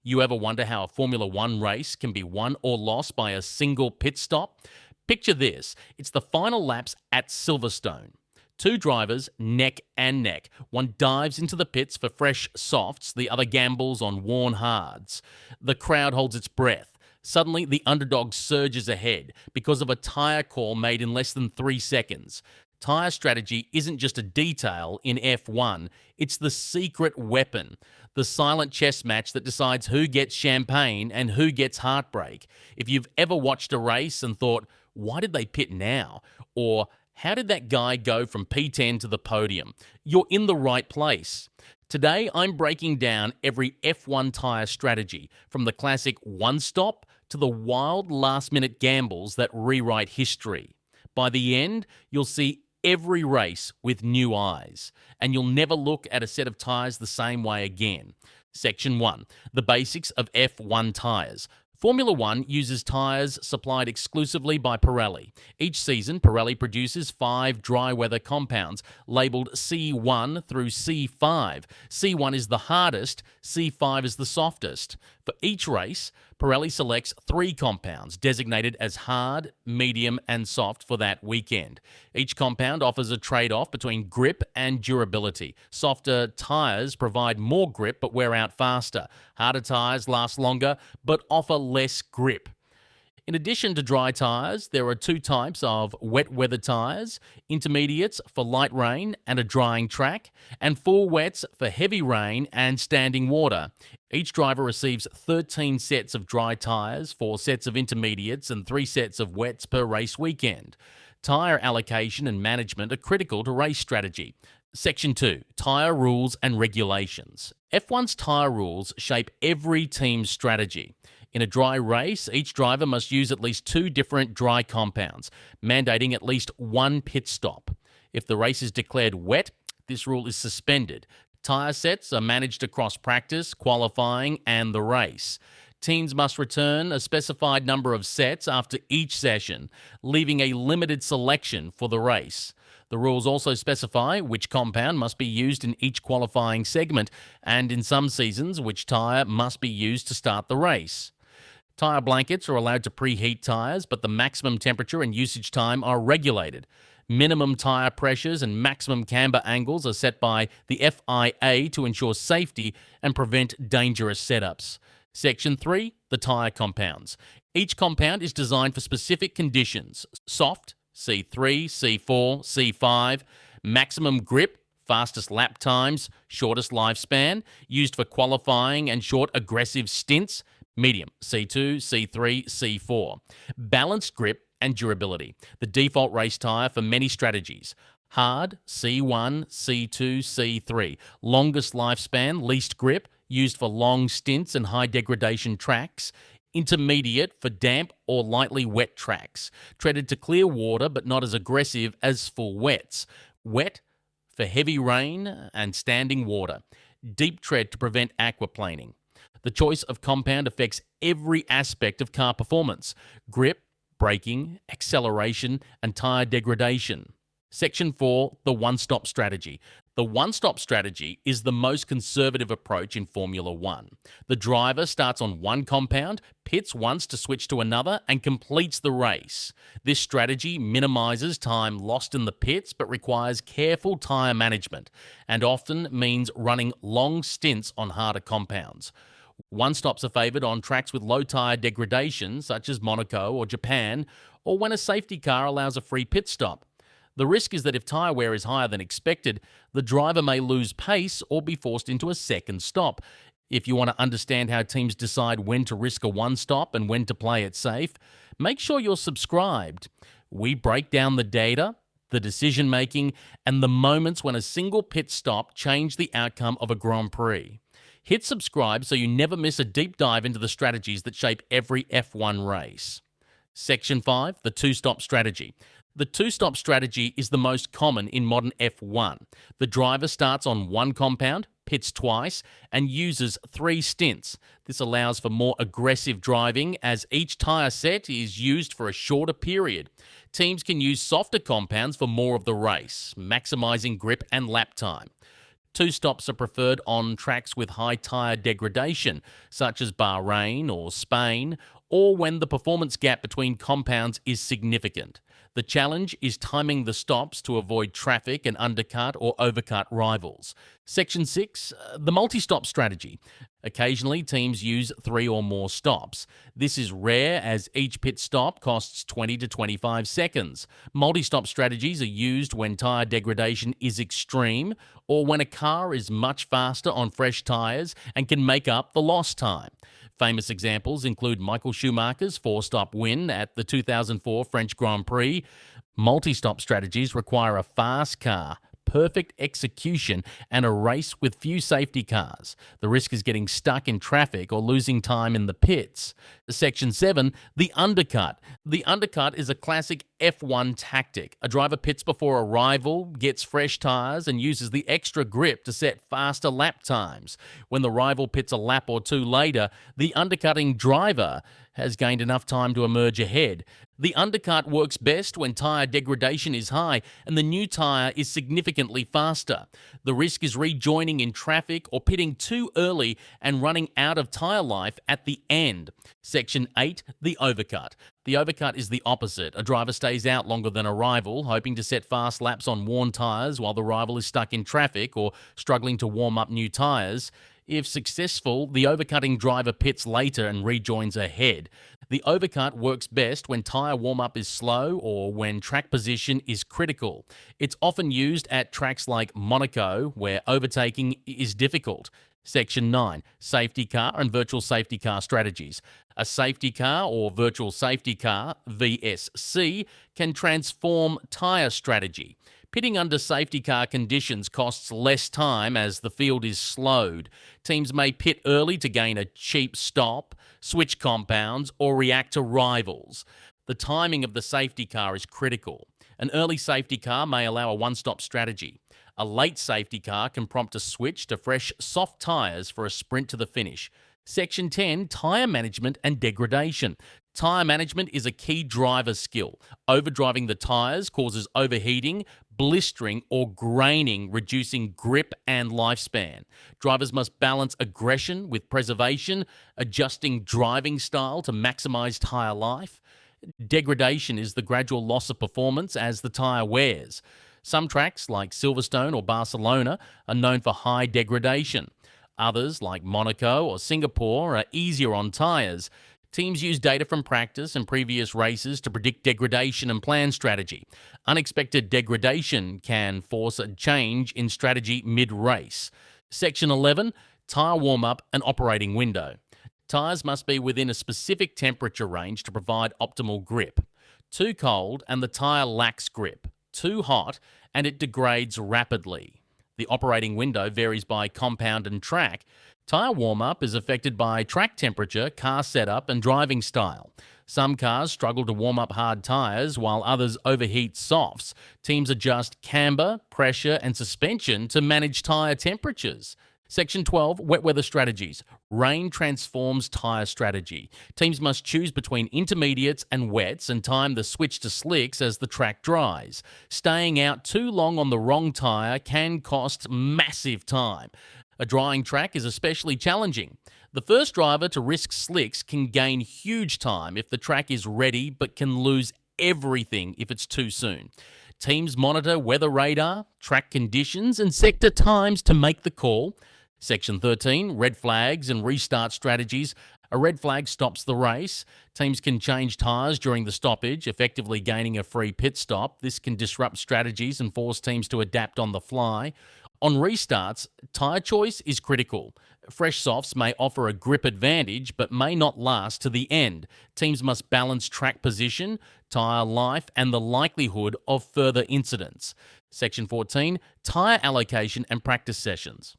You ever wonder how a Formula One race can be won or lost by a single pit stop? Picture this, it's the final laps at Silverstone. Two drivers, neck and neck. One dives into the pits for fresh softs, the other gambles on worn hards. The crowd holds its breath. Suddenly, the underdog surges ahead because of a tyre call made in less than 3 seconds. Tyre strategy isn't just a detail in F1, it's the secret weapon. The silent chess match that decides who gets champagne and who gets heartbreak. If you've ever watched a race and thought, why did they pit now? Or how did that guy go from P10 to the podium? You're in the right place. Today, I'm breaking down every F1 tyre strategy, from the classic one stop to the wild last-minute gambles that rewrite history. By the end, you'll see every race with new eyes, and you'll never look at a set of tyres the same way again. Section 1. The basics of F1 tyres. Formula One uses tyres supplied exclusively by Pirelli. Each season, Pirelli produces 5 dry weather compounds labelled C1 through C5. C1 is the hardest, C5 is the softest. For each race, Pirelli selects 3 compounds designated as hard, medium, and soft for that weekend. Each compound offers a trade-off between grip and durability. Softer tyres provide more grip but wear out faster. Harder tyres last longer but offer less grip. In addition to dry tyres, there are 2 types of wet weather tyres: intermediates for light rain and a drying track, and full wets for heavy rain and standing water. Each driver receives 13 sets of dry tyres, 4 sets of intermediates, and 3 sets of wets per race weekend. Tyre allocation and management are critical to race strategy. Section 2. Tyre rules and regulations. F1's tyre rules shape every team's strategy. In a dry race, each driver must use at least 2 different dry compounds, mandating at least 1 pit stop. If the race is declared wet, this rule is suspended. Tyre sets are managed across practice, qualifying, and the race. Teams must return a specified number of sets after each session, leaving a limited selection for the race. The rules also specify which compound must be used in each qualifying segment, and in some seasons, which tyre must be used to start the race. Tyre blankets are allowed to preheat tyres, but the maximum temperature and usage time are regulated. Minimum tyre pressures and maximum camber angles are set by the FIA to ensure safety and prevent dangerous setups. Section 3. The tyre compounds. Each compound is designed for specific conditions: soft, C3, C4, C5, maximum grip, fastest lap times, shortest lifespan, used for qualifying and short aggressive stints, medium, C2, C3, C4. Balanced grip and durability, the default race tyre for many strategies. Hard, C1, C2, C3. Longest lifespan, least grip, used for long stints and high degradation tracks. Intermediate for damp or lightly wet tracks, treaded to clear water but not as aggressive as full wets. Wet for heavy rain and standing water. Deep tread to prevent aquaplaning. The choice of compound affects every aspect of car performance: grip, braking, acceleration, and tyre degradation. Section 4. The one-stop strategy. The one-stop strategy is the most conservative approach in Formula One. The driver starts on one compound, pits once to switch to another, and completes the race. This strategy minimises time lost in the pits but requires careful tyre management, and often means running long stints on harder compounds. One-stops are favoured on tracks with low tyre degradation, such as Monaco or Japan, or when a safety car allows a free pit stop. The risk is that if tyre wear is higher than expected, the driver may lose pace or be forced into a second stop. If you want to understand how teams decide when to risk a one-stop and when to play it safe, make sure you're subscribed. We break down the data, the decision-making, and the moments when a single pit stop changed the outcome of a Grand Prix. Hit subscribe so you never miss a deep dive into the strategies that shape every F1 race. Section 5. The two-stop strategy. The two-stop strategy is the most common in modern F1. The driver starts on one compound, pits twice, and uses 3 stints. This allows for more aggressive driving as each tyre set is used for a shorter period. Teams can use softer compounds for more of the race, maximising grip and lap time. Two stops are preferred on tracks with high tyre degradation, such as Bahrain or Spain, or when the performance gap between compounds is significant. The challenge is timing the stops to avoid traffic and undercut or overcut rivals. Section 6, the multi-stop strategy. Occasionally, teams use 3 or more stops. This is rare as each pit stop costs 20 to 25 seconds. Multi-stop strategies are used when tyre degradation is extreme or when a car is much faster on fresh tyres and can make up the lost time. Famous examples include Michael Schumacher's 4-stop win at the 2004 French Grand Prix. Multi-stop strategies require a fast car, perfect execution, and a race with few safety cars. The risk is getting stuck in traffic or losing time in the pits. Section 7, the undercut. The undercut is a classic F1 tactic. A driver pits before a rival, gets fresh tyres, and uses the extra grip to set faster lap times. When the rival pits a lap or two later, the undercutting driver has gained enough time to emerge ahead. The undercut works best when tyre degradation is high and the new tyre is significantly faster. The risk is rejoining in traffic or pitting too early and running out of tyre life at the end. Section 8, the overcut. The overcut is the opposite. A driver stays out longer than a rival, hoping to set fast laps on worn tyres while the rival is stuck in traffic or struggling to warm up new tyres. If successful, the overcutting driver pits later and rejoins ahead. The overcut works best when tyre warm-up is slow or when track position is critical. It's often used at tracks like Monaco, where overtaking is difficult. Section 9, safety car and virtual safety car strategies. A safety car or virtual safety car, VSC, can transform tyre strategy. Pitting under safety car conditions costs less time as the field is slowed. Teams may pit early to gain a cheap stop, switch compounds, or react to rivals. The timing of the safety car is critical. An early safety car may allow a one-stop strategy. A late safety car can prompt a switch to fresh, soft tyres for a sprint to the finish. Section 10, tyre management and degradation. Tyre management is a key driver skill. Overdriving the tyres causes overheating, blistering, or graining, reducing grip and lifespan. Drivers must balance aggression with preservation, adjusting driving style to maximize tyre life. Degradation is the gradual loss of performance as the tyre wears. Some tracks, like Silverstone or Barcelona, are known for high degradation. Others, like Monaco or Singapore, are easier on tyres. Teams use data from practice and previous races to predict degradation and plan strategy. Unexpected degradation can force a change in strategy mid-race. Section 11, tyre warm-up and operating window. Tyres must be within a specific temperature range to provide optimal grip. Too cold and the tyre lacks grip. Too hot and it degrades rapidly. The operating window varies by compound and track. Tyre warm-up is affected by track temperature, car setup, and driving style. Some cars struggle to warm up hard tyres, while others overheat softs. Teams adjust camber, pressure, and suspension to manage tyre temperatures. Section 12, wet weather strategies. Rain transforms tyre strategy. Teams must choose between intermediates and wets and time the switch to slicks as the track dries. Staying out too long on the wrong tyre can cost massive time. A drying track is especially challenging. The first driver to risk slicks can gain huge time if the track is ready, but can lose everything if it's too soon. Teams monitor weather radar, track conditions, and sector times to make the call. Section 13, red flags and restart strategies. A red flag stops the race. Teams can change tyres during the stoppage, effectively gaining a free pit stop. This can disrupt strategies and force teams to adapt on the fly. On restarts, tyre choice is critical. Fresh softs may offer a grip advantage, but may not last to the end. Teams must balance track position, tyre life, and the likelihood of further incidents. Section 14, tyre allocation and practice sessions.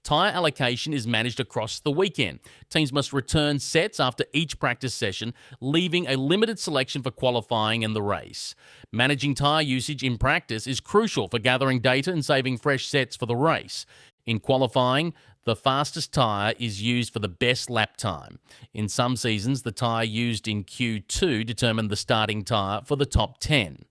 Tyre allocation is managed across the weekend. Teams must return sets after each practice session, leaving a limited selection for qualifying and the race. Managing tyre usage in practice is crucial for gathering data and saving fresh sets for the race. In qualifying, the fastest tyre is used for the best lap time. In some seasons, the tyre used in Q2 determined the starting tyre for the top 10.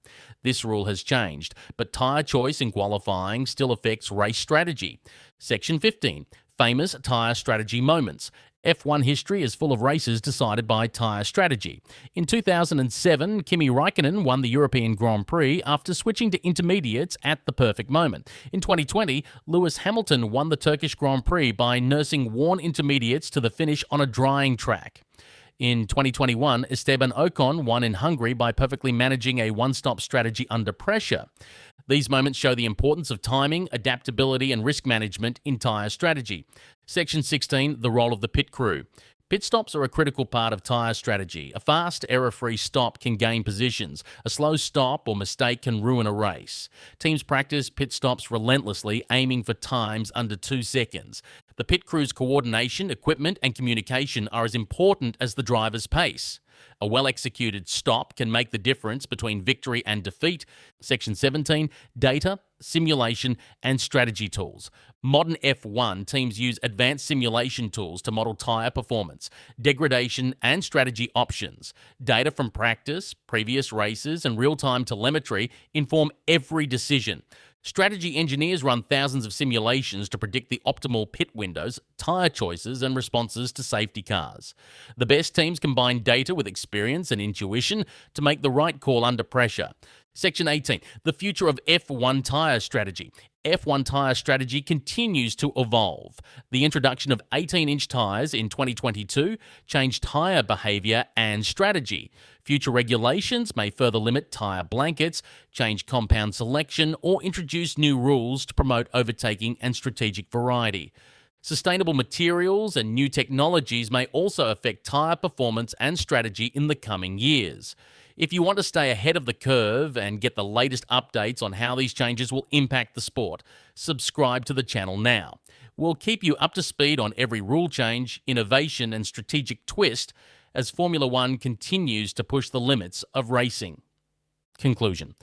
This rule has changed, but tyre choice in qualifying still affects race strategy. Section 15. Famous tyre strategy moments. F1 history is full of races decided by tyre strategy. In 2007, Kimi Raikkonen won the European Grand Prix after switching to intermediates at the perfect moment. In 2020, Lewis Hamilton won the Turkish Grand Prix by nursing worn intermediates to the finish on a drying track. In 2021, Esteban Ocon won in Hungary by perfectly managing a one-stop strategy under pressure. These moments show the importance of timing, adaptability, and risk management in tyre strategy. Section 16, the role of the pit crew. Pit stops are a critical part of tyre strategy. A fast, error-free stop can gain positions. A slow stop or mistake can ruin a race. Teams practice pit stops relentlessly, aiming for times under 2 seconds. The pit crew's coordination, equipment, and communication are as important as the driver's pace. A well-executed stop can make the difference between victory and defeat. Section 17, data, simulation, and strategy tools. Modern F1 teams use advanced simulation tools to model tyre performance, degradation, and strategy options. Data from practice, previous races, and real-time telemetry inform every decision. Strategy engineers run thousands of simulations to predict the optimal pit windows, tyre choices, and responses to safety cars. The best teams combine data with experience and intuition to make the right call under pressure. Section 18, the future of F1 tyre strategy. F1 tyre strategy continues to evolve. The introduction of 18-inch tyres in 2022 changed tyre behaviour and strategy. Future regulations may further limit tyre blankets, change compound selection, or introduce new rules to promote overtaking and strategic variety. Sustainable materials and new technologies may also affect tyre performance and strategy in the coming years. If you want to stay ahead of the curve and get the latest updates on how these changes will impact the sport, subscribe to the channel now. We'll keep you up to speed on every rule change, innovation, and strategic twist as Formula One continues to push the limits of racing. Conclusion.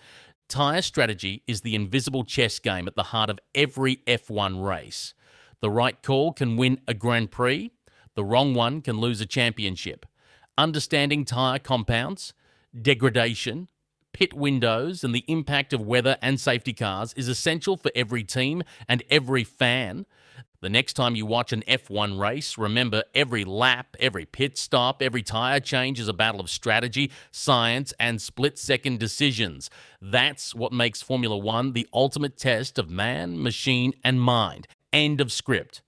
Tyre strategy is the invisible chess game at the heart of every F1 race. The right call can win a Grand Prix, the wrong one can lose a championship. Understanding tyre compounds, degradation, pit windows, and the impact of weather and safety cars is essential for every team and every fan. The next time you watch an F1 race, remember every lap, every pit stop, every tyre change is a battle of strategy, science, and split-second decisions. That's what makes Formula One the ultimate test of man, machine, and mind. End of script.